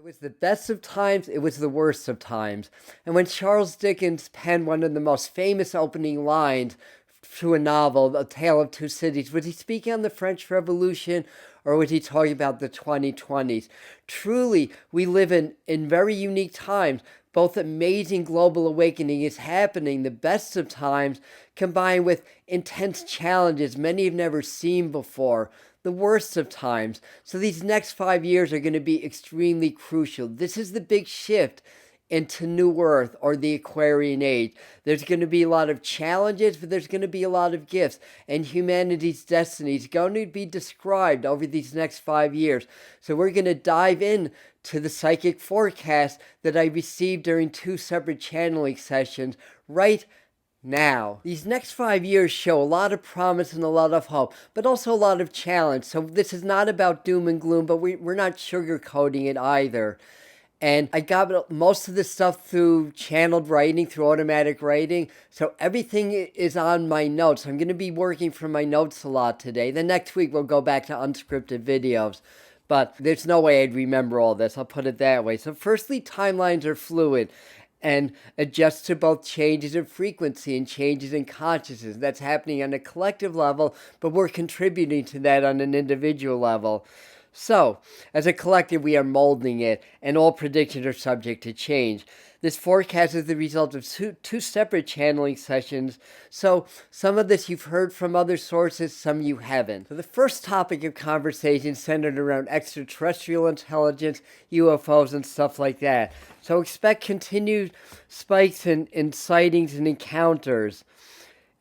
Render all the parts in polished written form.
It was the best of times, it was the worst of times. And when Charles Dickens penned one of the most famous opening lines to a novel, A Tale of Two Cities, was he speaking on the French Revolution or was he talking about the 2020s? Truly, we live in very unique times. Both amazing global awakening is happening, the best of times, combined with intense challenges many have never seen before, the worst of times. So these next 5 years are going to be extremely crucial. This is the big shift into New Earth or the Aquarian Age. There's going to be a lot of challenges, but there's going to be a lot of gifts. And humanity's destiny is going to be described over these next 5 years. So we're going to dive in to the psychic forecast that I received during 2 separate channeling sessions right now. These next 5 years show a lot of promise and a lot of hope, but also a lot of challenge. So this is not about doom and gloom, but we're not sugarcoating it either. And I got most of this stuff through channeled writing, through automatic writing. So everything is on my notes. I'm going to be working from my notes a lot today. Then next week we'll go back to unscripted videos. But there's no way I'd remember all this. I'll put it that way. So firstly, timelines are fluid and adjust to both changes in frequency and changes in consciousness. That's happening on a collective level, but we're contributing to that on an individual level. So, as a collective, we are molding it, and all predictions are subject to change. This forecast is the result of two separate channeling sessions, so some of this you've heard from other sources, some you haven't. So the first topic of conversation centered around extraterrestrial intelligence, UFOs, and stuff like that. So expect continued spikes in sightings and encounters.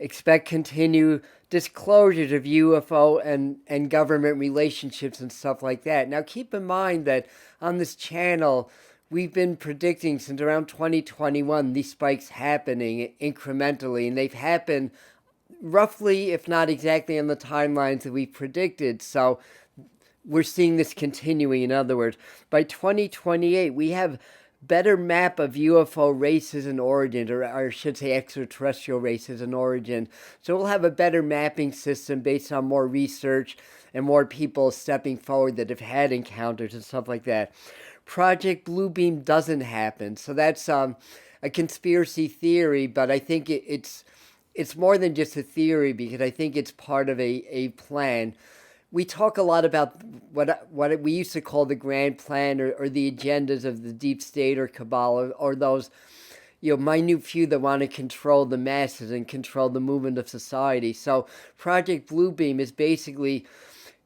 Expect continued disclosures of UFO and government relationships and stuff like that. Now keep in mind that on this channel, we've been predicting since around 2021 these spikes happening incrementally, and they've happened roughly, if not exactly, on the timelines that we predicted. So we're seeing this continuing. In other words, by 2028, we have better map of UFO races and origins, or I should say extraterrestrial races and origin. So we'll have a better mapping system based on more research and more people stepping forward that have had encounters and stuff like that. Project Bluebeam doesn't happen. So that's a conspiracy theory, but I think it's more than just a theory because I think it's part of a plan. We talk a lot about what we used to call the grand plan or the agendas of the deep state or cabal or those minute few that want to control the masses and control the movement of society. So Project Bluebeam is basically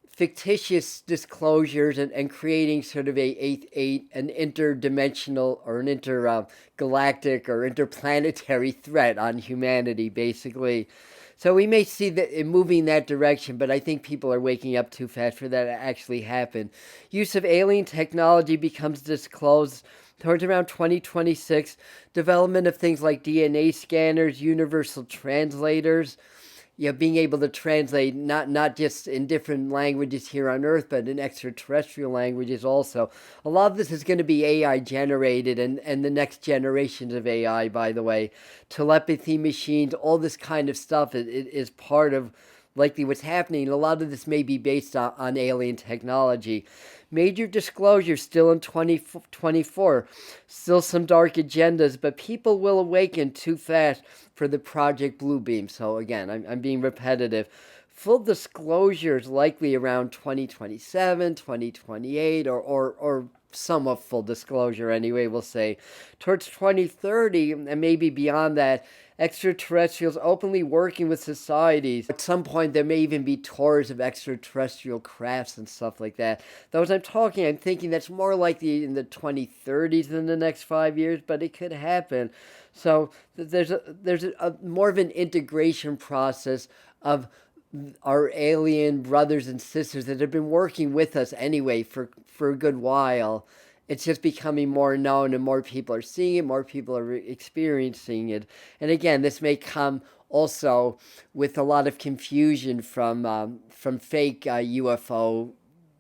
fictitious disclosures and creating sort of an interdimensional or an intergalactic or interplanetary threat on humanity, basically. So we may see that it moving that direction, but I think people are waking up too fast for that to actually happen. Use of alien technology becomes disclosed towards around 2026. Development of things like DNA scanners, universal translators, being able to translate not just in different languages here on Earth, but in extraterrestrial languages also. A lot of this is going to be AI generated and the next generations of AI, by the way. Telepathy machines, all this kind of stuff is part of likely what's happening. A lot of this may be based on alien technology. Major disclosures still in 2024. Still some dark agendas, but people will awaken too fast for the Project Bluebeam. So again, I'm being repetitive. Full disclosures likely around 2027, 2028, or somewhat full disclosure anyway, we'll say. Towards 2030, and maybe beyond that, extraterrestrials openly working with societies. At some point, there may even be tours of extraterrestrial crafts and stuff like that. Though as I'm thinking that's more likely in the 2030s than the next 5 years, but it could happen. So there's a more of an integration process of our alien brothers and sisters that have been working with us anyway for a good while. It's just becoming more known and more people are seeing it, more people are experiencing it. And again, this may come also with a lot of confusion from fake UFO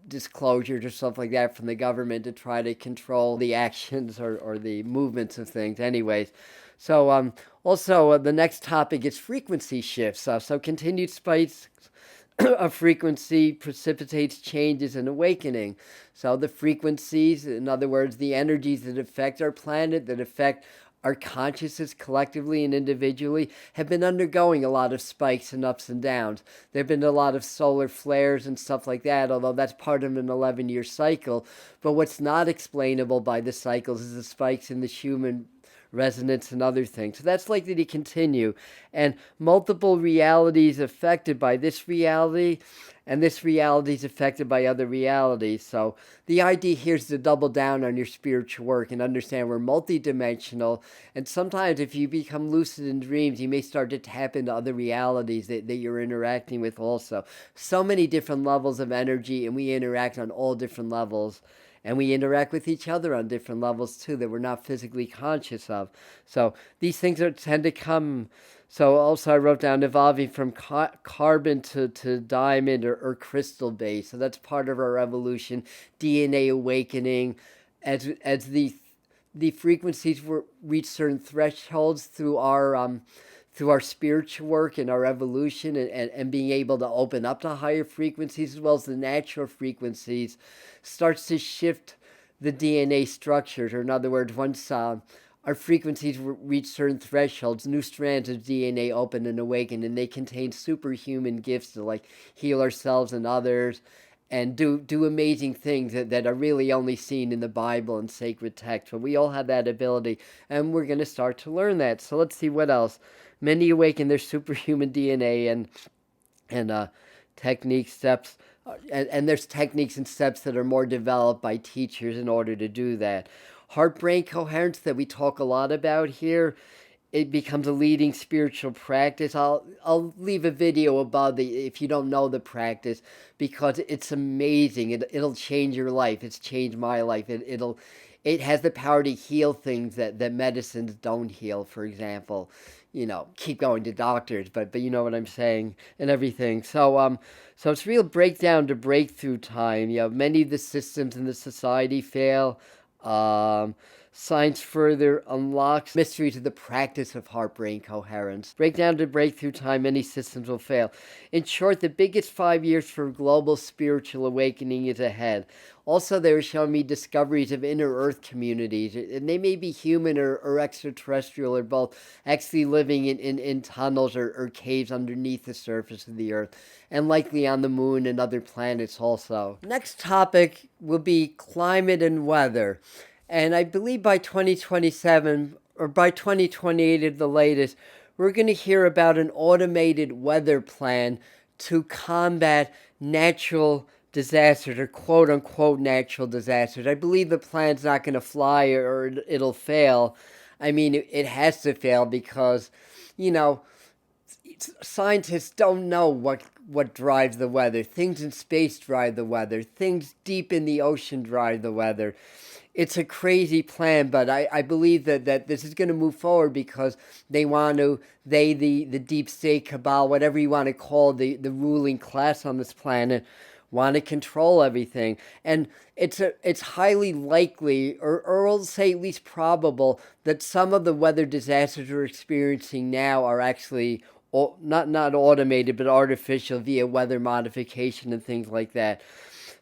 disclosures or stuff like that from the government to try to control the actions or the movements of things anyways. So also the next topic is frequency shifts. So continued spikes a frequency precipitates changes and awakening. So the frequencies, in other words, the energies that affect our planet, that affect our consciousness collectively and individually, have been undergoing a lot of spikes and ups and downs. There have been a lot of solar flares and stuff like that, although that's part of an 11-year cycle. But what's not explainable by the cycles is the spikes in the human resonance and other things. So that's likely to continue. And multiple realities affected by this reality, and this reality is affected by other realities. So the idea here is to double down on your spiritual work and understand we're multidimensional. And sometimes if you become lucid in dreams, you may start to tap into other realities that you're interacting with also. So many different levels of energy, and we interact on all different levels. And we interact with each other on different levels too that we're not physically conscious of. So these things tend to come. So also I wrote down evolving from carbon to diamond or crystal base. So that's part of our evolution. DNA awakening as the frequencies reach certain thresholds through our spiritual work and our evolution, and being able to open up to higher frequencies as well as the natural frequencies starts to shift the DNA structures. Or in other words, once our frequencies reach certain thresholds, new strands of DNA open and awaken, and they contain superhuman gifts to like heal ourselves and others and do amazing things that are really only seen in the Bible and sacred text. But we all have that ability, and we're going to start to learn that. So let's see what else. Many awaken their superhuman DNA and technique steps, and there's techniques and steps that are more developed by teachers in order to do that. Heart-brain coherence that we talk a lot about here, it becomes a leading spiritual practice. I'll leave a video above if you don't know the practice, because it's amazing. It'll change your life. It's changed my life. It has the power to heal things that medicines don't heal. For example, keep going to doctors, but you know what I'm saying and everything. So it's real breakdown to breakthrough time. Many of the systems in the society fail. Science further unlocks mysteries of the practice of heart-brain coherence. Breakdown to breakthrough time, many systems will fail. In short, the biggest 5 years for global spiritual awakening is ahead. Also, they were showing me discoveries of inner Earth communities, and they may be human or extraterrestrial or both, actually living in tunnels or caves underneath the surface of the Earth, and likely on the moon and other planets also. Next topic will be climate and weather. And I believe by 2027 or by 2028 at the latest, we're going to hear about an automated weather plan to combat natural disasters, or quote unquote natural disasters. I believe the plan's not going to fly or it'll fail. I mean, it has to fail because, scientists don't know what drives the weather. Things in space drive the weather. Things deep in the ocean drive the weather. It's a crazy plan, but I believe that this is going to move forward because the deep state cabal, whatever you want to call the ruling class on this planet, want to control everything. And it's highly likely, or I'll say at least probable, that some of the weather disasters we're experiencing now are actually not automated, but artificial via weather modification and things like that.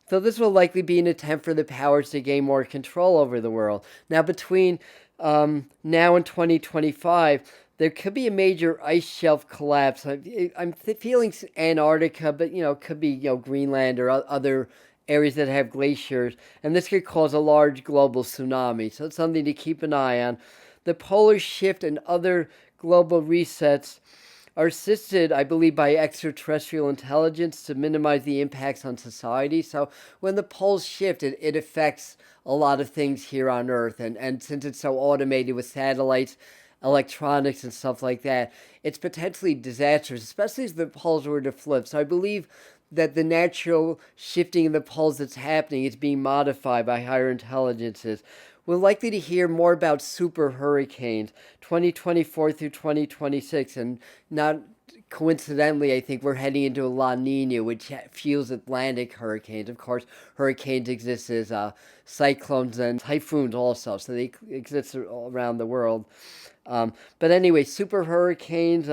So this will likely be an attempt for the powers to gain more control over the world. Now, between now and 2025, there could be a major ice shelf collapse. I'm feeling Antarctica, but it could be Greenland or other areas that have glaciers, and this could cause a large global tsunami. So it's something to keep an eye on. The polar shift and other global resets are assisted, I believe, by extraterrestrial intelligence to minimize the impacts on society. So when the poles shift, it affects a lot of things here on Earth. And since it's so automated with satellites, electronics, and stuff like that, it's potentially disastrous, especially if the poles were to flip. So I believe that the natural shifting of the poles that's happening is being modified by higher intelligences. We're likely to hear more about super hurricanes 2024 through 2026, and not coincidentally, I think we're heading into a La Nina, which fuels Atlantic hurricanes. Of course, hurricanes exist as cyclones and typhoons also, so they exist all around the world. But anyway, super hurricanes,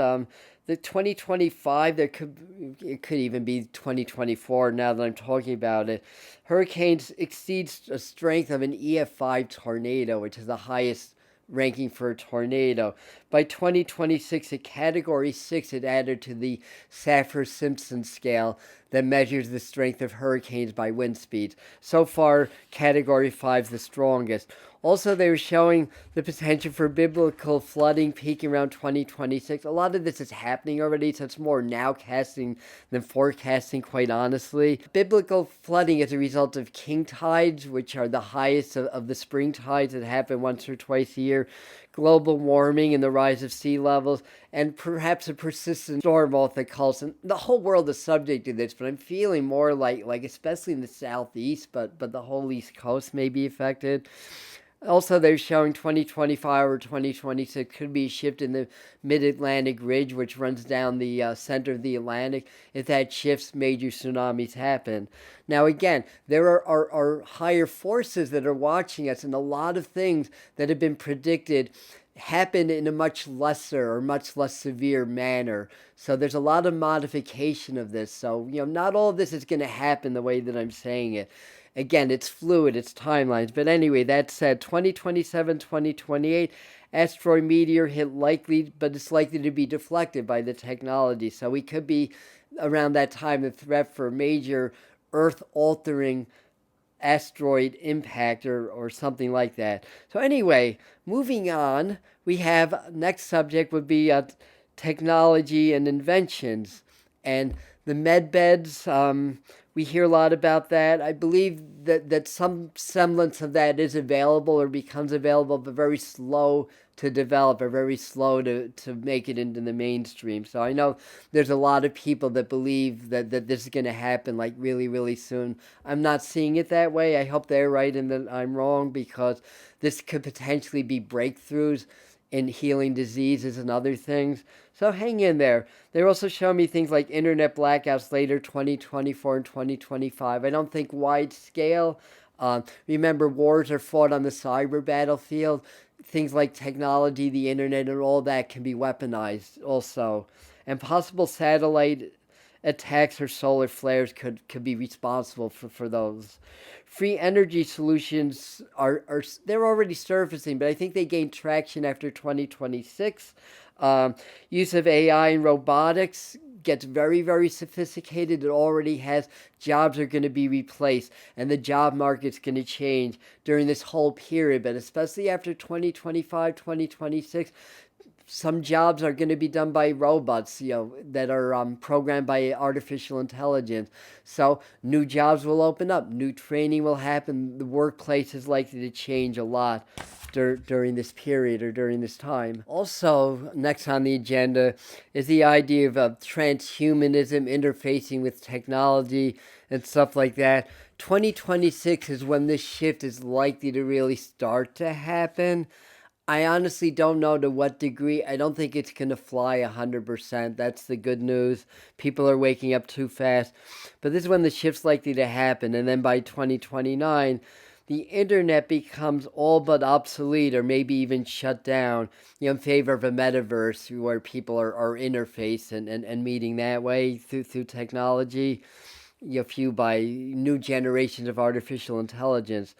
the 2025, it could even be 2024 now that I'm talking about it. Hurricanes exceeds a strength of an EF5 tornado, which is the highest ranking for a tornado. By 2026, a Category 6 is added to the Saffir-Simpson scale that measures the strength of hurricanes by wind speeds. So far, Category 5 is the strongest. Also, they were showing the potential for biblical flooding peaking around 2026. A lot of this is happening already, so it's more nowcasting than forecasting, quite honestly. Biblical flooding is a result of king tides, which are the highest of the spring tides that happen once or twice a year, global warming and the rise of sea levels, and perhaps a persistent storm off the coast. And the whole world is subject to this, but I'm feeling more like especially in the southeast, but the whole east coast may be affected. Also, they're showing 2025 or 2026 could be a shift in the mid-Atlantic ridge, which runs down the center of the Atlantic. If that shifts, major tsunamis happen. Now, again, there are higher forces that are watching us, and a lot of things that have been predicted happen in a much lesser or much less severe manner. So there's a lot of modification of this. So, not all of this is going to happen the way that I'm saying it. Again, it's fluid, it's timelines. But anyway, that said, 2027, 2028, asteroid meteor hit likely, but it's likely to be deflected by the technology. So we could be around that time the threat for major Earth-altering asteroid impact or something like that. So anyway, moving on, we have next subject would be technology and inventions. And the med beds, we hear a lot about that. I believe that some semblance of that is available or becomes available, but very slow to develop or very slow to make it into the mainstream. So I know there's a lot of people that believe that this is going to happen like really, really soon. I'm not seeing it that way. I hope they're right and that I'm wrong, because this could potentially be breakthroughs in healing diseases and other things. So hang in there. They're also showing me things like internet blackouts later, 2024 and 2025. I don't think wide scale. Remember, wars are fought on the cyber battlefield. Things like technology, the internet, and all that can be weaponized also. And possible satellite attacks or solar flares could be responsible for those. Free energy solutions are they're already surfacing, but I think they gain traction after 2026. Use of AI and robotics gets very, very sophisticated. It already has. Jobs are going to be replaced, and the job market's going to change during this whole period, but especially after 2025, 2026. Some jobs are going to be done by robots, that are programmed by artificial intelligence. So new jobs will open up, new training will happen. The workplace is likely to change a lot during this period or during this time. Also, next on the agenda is the idea of transhumanism, interfacing with technology and stuff like that. 2026 is when this shift is likely to really start to happen. I honestly don't know to what degree. I don't think it's going to fly 100%. That's the good news. People are waking up too fast. But this is when the shift's likely to happen. And then by 2029, the internet becomes all but obsolete or maybe even shut down, in favor of a metaverse where people are interfaced and meeting that way through technology, fueled by new generations of artificial intelligence.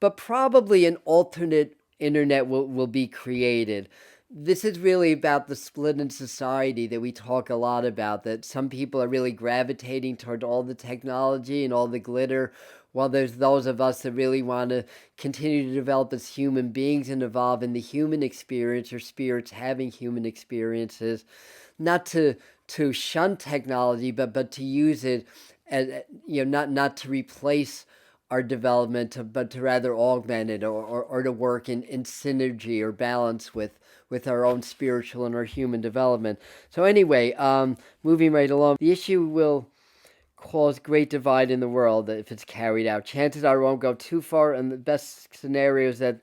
But probably an alternate internet will be created. This is really about the split in society that we talk a lot about, that some people are really gravitating toward all the technology and all the glitter, while there's those of us that really want to continue to develop as human beings and evolve in the human experience, or spirits having human experiences, not to shun technology, but to use it as, not to replace our development, but to rather augment it, or to work in synergy or balance with our own spiritual and our human development. So anyway, moving right along, the issue will cause great divide in the world if it's carried out. Chances are it won't go too far, and the best scenario is that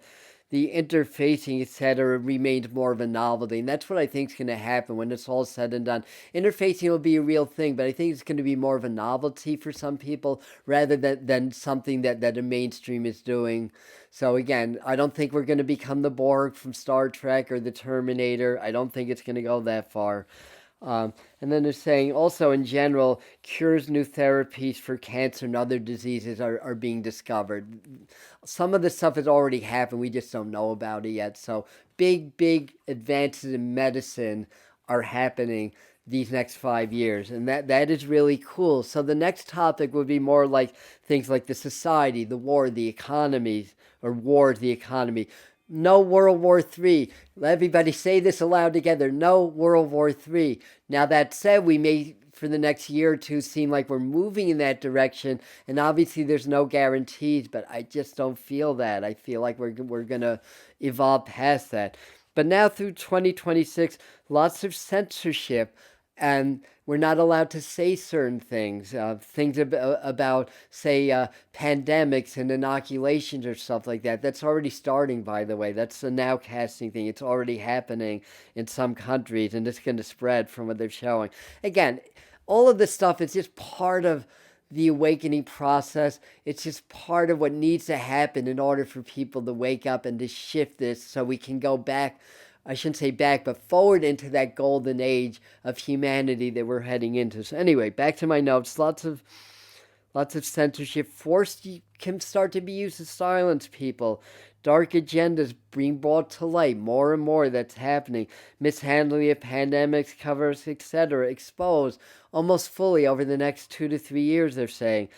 the interfacing, etc., remains more of a novelty. And that's what I think is going to happen when it's all said and done. Interfacing will be a real thing, but I think it's going to be more of a novelty for some people rather than something that a mainstream is doing. So again, I don't think we're going to become the Borg from Star Trek or the Terminator. I don't think it's going to go that far. And then they're saying also in general, cures, new therapies for cancer and other diseases are being discovered. Some of the stuff has already happened. We just don't know about it yet. So big advances in medicine are happening these next 5 years, and that is really cool. So the next topic would be more like things like the society, the war, the economies, or wars, the economy. No World War III. Let everybody say this aloud together. No World War III. Now that said, we may for the next year or two seem like we're moving in that direction, and obviously there's no guarantees, but I just don't feel that. I feel like we're gonna evolve past that. But now through 2026, lots of censorship, and we're not allowed to say certain things. Things about say, pandemics and inoculations or stuff like that. That's already starting, by the way. That's a nowcasting thing. It's already happening in some countries, and it's going to spread from what they're showing. Again, all of this stuff is just part of the awakening process. It's just part of what needs to happen in order for people to wake up and to shift this so we can go back. I shouldn't say back, but forward into that golden age of humanity that we're heading into. So anyway, back to my notes. Lots of censorship. Force can start to be used to silence people. Dark agendas being brought to light. More and more that's happening. Mishandling of pandemics, covers, etc. Exposed almost fully over the next 2 to 3 years, they're saying.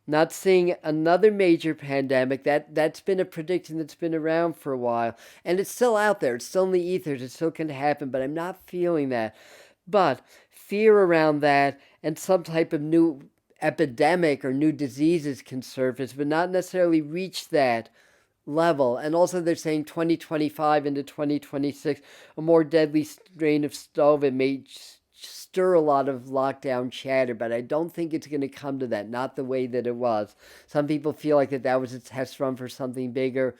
Not seeing another major pandemic. That's been a prediction that's been around for a while. And it's still out there. It's still in the ethers. It still can happen, but I'm not feeling that. But fear around that and some type of new epidemic or new diseases can surface, but not necessarily reach that level. And also they're saying 2025 into 2026, a more deadly strain of COVID may stir a lot of lockdown chatter, but I don't think it's going to come to that, not the way that it was. Some people feel like that was a test run for something bigger.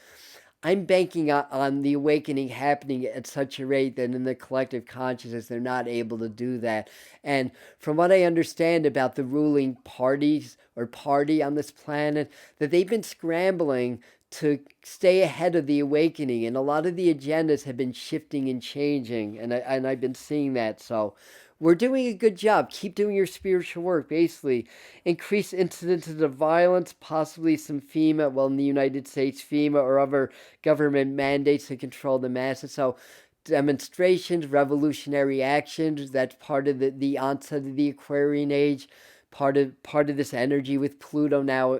I'm banking on the awakening happening at such a rate that in the collective consciousness they're not able to do that. And from what I understand about the ruling parties or party on this planet, that they've been scrambling to stay ahead of the awakening, and a lot of the agendas have been shifting and changing, and I've been seeing that. So we're doing a good job. Keep doing your spiritual work, basically. Increase incidences of violence, possibly some FEMA, well, in the United States, FEMA or other government mandates to control the masses. So demonstrations, revolutionary actions, that's part of the onset of the Aquarian Age, part of this energy with Pluto now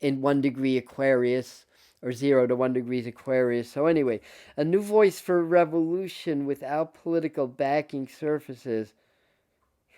in 1 degree Aquarius, or 0 to 1 degrees Aquarius. So anyway, a new voice for revolution without political backing surfaces.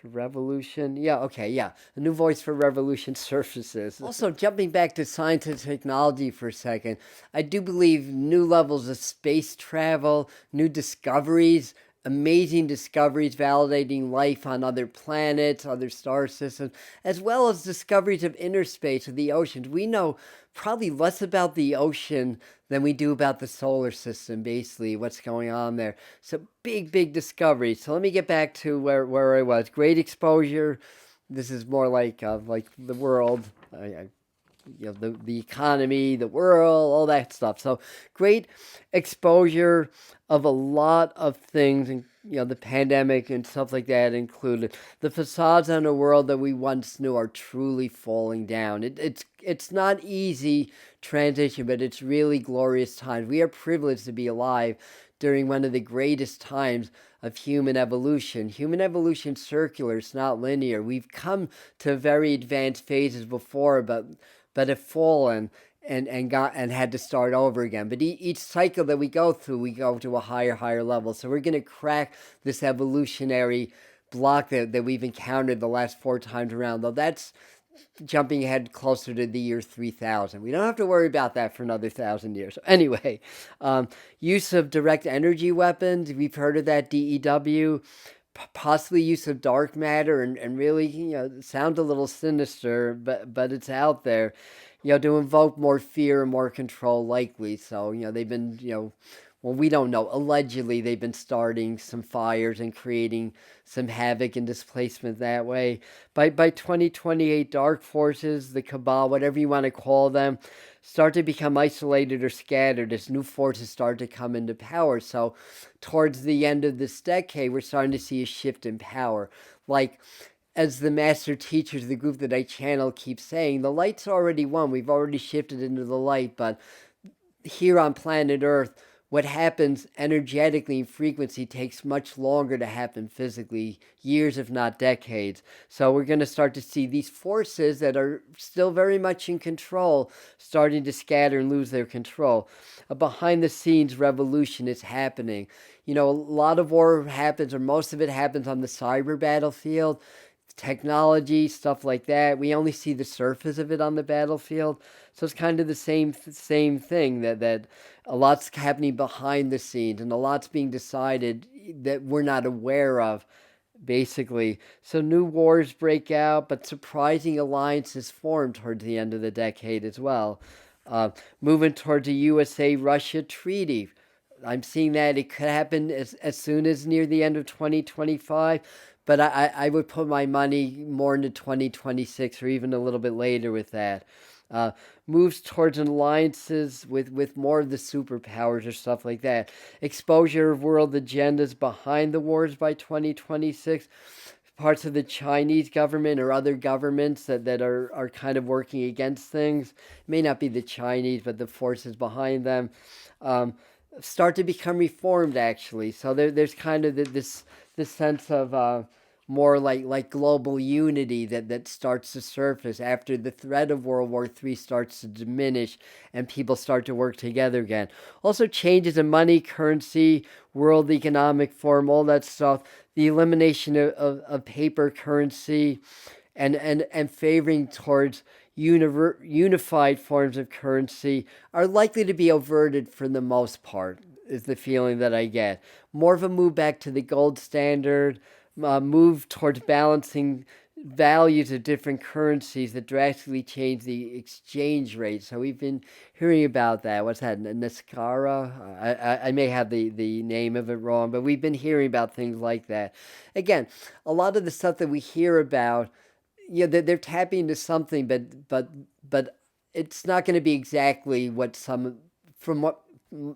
For revolution, a new voice for revolution surfaces. Also, jumping back to science and technology for a second, I do believe new levels of space travel, new discoveries, amazing discoveries validating life on other planets, other star systems, as well as discoveries of inner space, of the oceans. We know probably less about the ocean than we do about the solar system, basically, what's going on there. So big discovery. So let me get back to where I was. Great exposure. This is more like the world. The economy, the world, all that stuff. So great exposure of a lot of things, and the pandemic and stuff like that included. The facades on the world that we once knew are truly falling down. It's not easy transition, but it's really glorious times. We are privileged to be alive during one of the greatest times of human evolution. Human evolution circular, it's not linear. We've come to very advanced phases before, but have fallen and had to start over again. But each cycle that we go through, we go to a higher level. So we're going to crack this evolutionary block that we've encountered the last 4 times around, though that's jumping ahead closer to the year 3000. We don't have to worry about that for another 1,000 years. So anyway, use of direct energy weapons, we've heard of that, DEW, possibly use of dark matter, and really, it sounds a little sinister, but it's out there, to invoke more fear and more control likely. So, they've been, well, we don't know. Allegedly, they've been starting some fires and creating some havoc and displacement that way. By 2028, dark forces, the cabal, whatever you want to call them, start to become isolated or scattered as new forces start to come into power. So, towards the end of this decade, we're starting to see a shift in power. Like, as the master teachers, the group that I channel, keep saying, the light's already won. We've already shifted into the light, but here on planet Earth, what happens energetically in frequency takes much longer to happen physically, years if not decades. So we're going to start to see these forces that are still very much in control starting to scatter and lose their control. A behind the scenes revolution is happening. You know, a lot of war happens, or most of it happens on the cyber battlefield. Technology, stuff like that. We only see the surface of it on the battlefield. So it's kind of the same thing, that a lot's happening behind the scenes and a lot's being decided that we're not aware of, basically. So new wars break out, but surprising alliances form towards the end of the decade as well. Moving towards a USA-Russia treaty. I'm seeing that it could happen as soon as near the end of 2025, but I would put my money more into 2026 or even a little bit later with that. Uh, Moves towards alliances with more of the superpowers or stuff like that. Exposure of world agendas behind the wars by 2026. Parts of the Chinese government or other governments that are kind of working against things. It may not be the Chinese, but the forces behind them. Start to become reformed, actually. So there's kind of this sense of more like global unity that starts to surface after the threat of World War III starts to diminish and people start to work together again. Also changes in money, currency, World Economic Forum, all that stuff. The elimination of paper currency and favoring towards unified forms of currency are likely to be averted for the most part, is the feeling that I get. More of a move back to the gold standard, move towards balancing values of different currencies that drastically change the exchange rate. So we've been hearing about that. What's that? Nascara? I may have the name of it wrong, but we've been hearing about things like that. Again, a lot of the stuff that we hear about, yeah, they're tapping into something, but it's not going to be exactly what some, from what,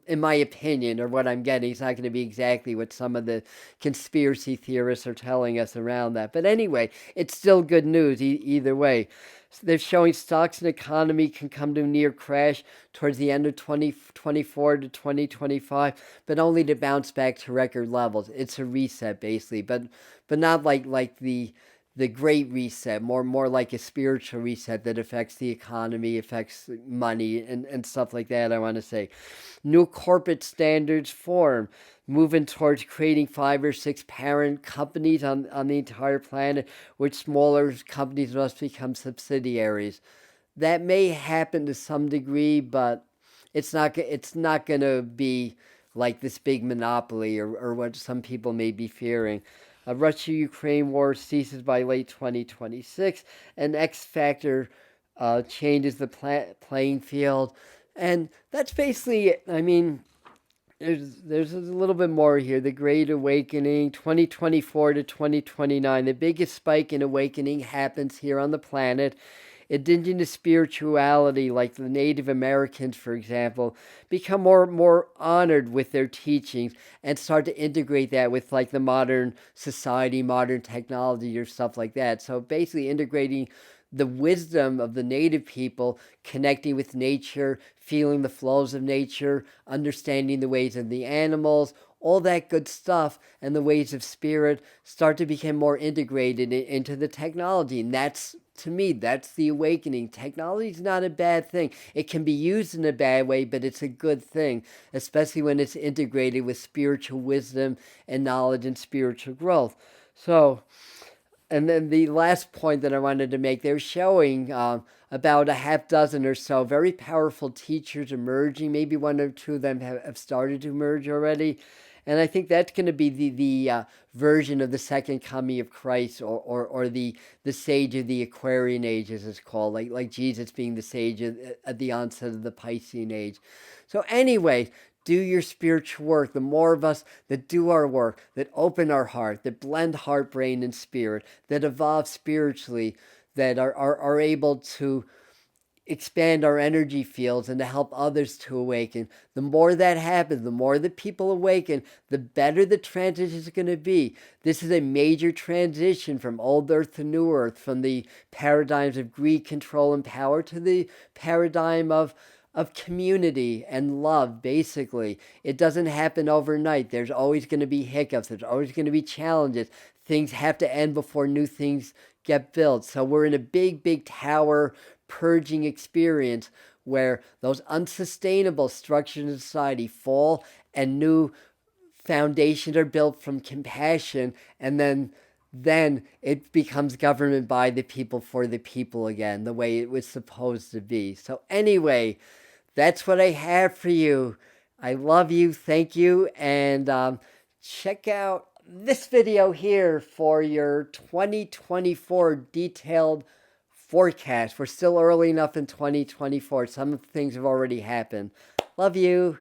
in my opinion, or what I'm getting, it's not going to be exactly what some of the conspiracy theorists are telling us around that. But anyway, it's still good news either way. They're showing stocks and economy can come to a near crash towards the end of 2024 to 2025, but only to bounce back to record levels. It's a reset, basically, but not like the great reset, more like a spiritual reset that affects the economy, affects money, and stuff like that, I want to say. New corporate standards form, moving towards creating 5 or 6 parent companies on the entire planet, which smaller companies must become subsidiaries. That may happen to some degree, but it's not going to be like this big monopoly or what some people may be fearing. Russia-Ukraine war ceases by late 2026, and X Factor changes the playing field. And that's basically it. I mean, there's a little bit more here. The Great Awakening, 2024 to 2029. The biggest spike in awakening happens here on the planet. Indigenous spirituality, like the Native Americans, for example, become more honored with their teachings and start to integrate that with like the modern society, modern technology, or stuff like that. So basically integrating the wisdom of the native people, connecting with nature, feeling the flows of nature, understanding the ways of the animals, all that good stuff, and the ways of spirit start to become more integrated into the technology. And that's, to me, that's the awakening. Technology is not a bad thing. It can be used in a bad way, but it's a good thing, especially when it's integrated with spiritual wisdom and knowledge and spiritual growth. So, and then the last point that I wanted to make, they're showing about a half dozen or so very powerful teachers emerging. Maybe one or two of them have started to emerge already. And I think that's going to be the version of the second coming of Christ, or the sage of the Aquarian Age, as it's called, like Jesus being the sage at the onset of the Piscean Age. So anyway, do your spiritual work, the more of us that do our work, that open our heart, that blend heart, brain, and spirit, that evolve spiritually, that are able to expand our energy fields and to help others to awaken. The more that happens, the more the people awaken, the better the transition is going to be. This is a major transition from old earth to new earth, from the paradigms of greed, control, and power to the paradigm of community and love. Basically, it doesn't happen overnight. There's always going to be hiccups. There's always going to be challenges. Things have to end before new things get built. So we're in a big tower purging experience where those unsustainable structures in society fall and new foundations are built from compassion, and then it becomes government by the people for the people again, the way it was supposed to be. So anyway, that's what I have for you. I love you. Thank you. And check out this video here for your 2024 detailed forecast. We're still early enough in 2024. Some things have already happened. Love you.